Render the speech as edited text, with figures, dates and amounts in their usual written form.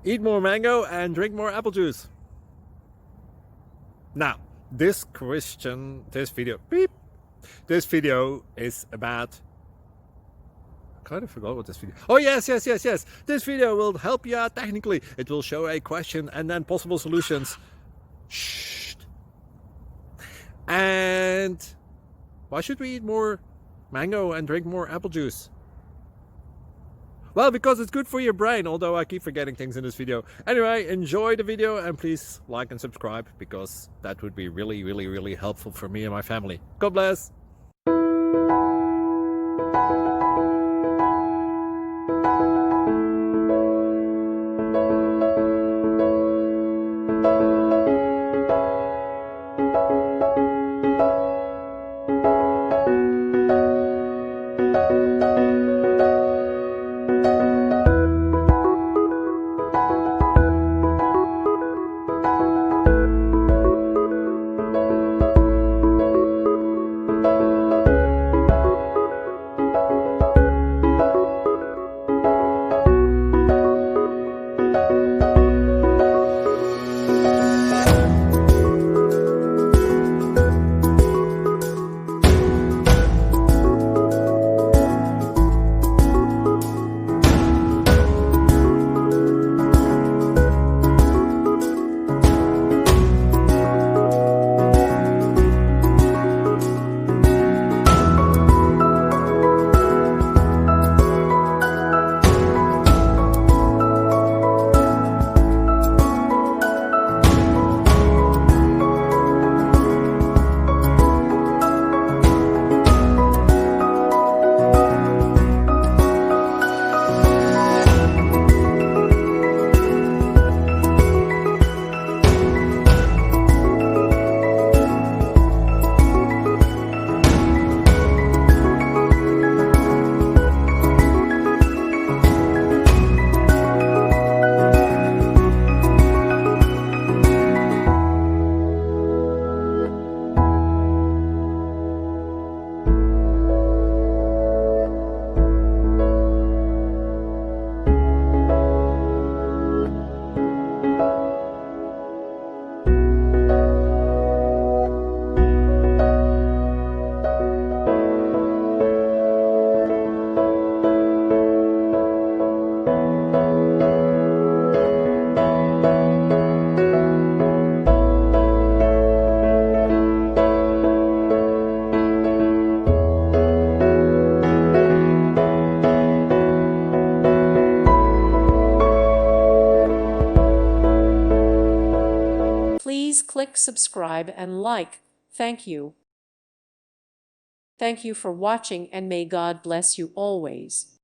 Eat more mango and drink more apple juice. Now, this video is about, I kind of forgot what this video. Oh yes. This video will help you out technically. It will show a question and then possible solutions. Shh. And why should we eat more mango and drink more apple juice? Well, because it's good for your brain, although I keep forgetting things in this video. Anyway, enjoy the video and please like and subscribe, because that would be really helpful for me and my family. God bless! Please click subscribe and like. Thank you. Thank you for watching, and may God bless you always.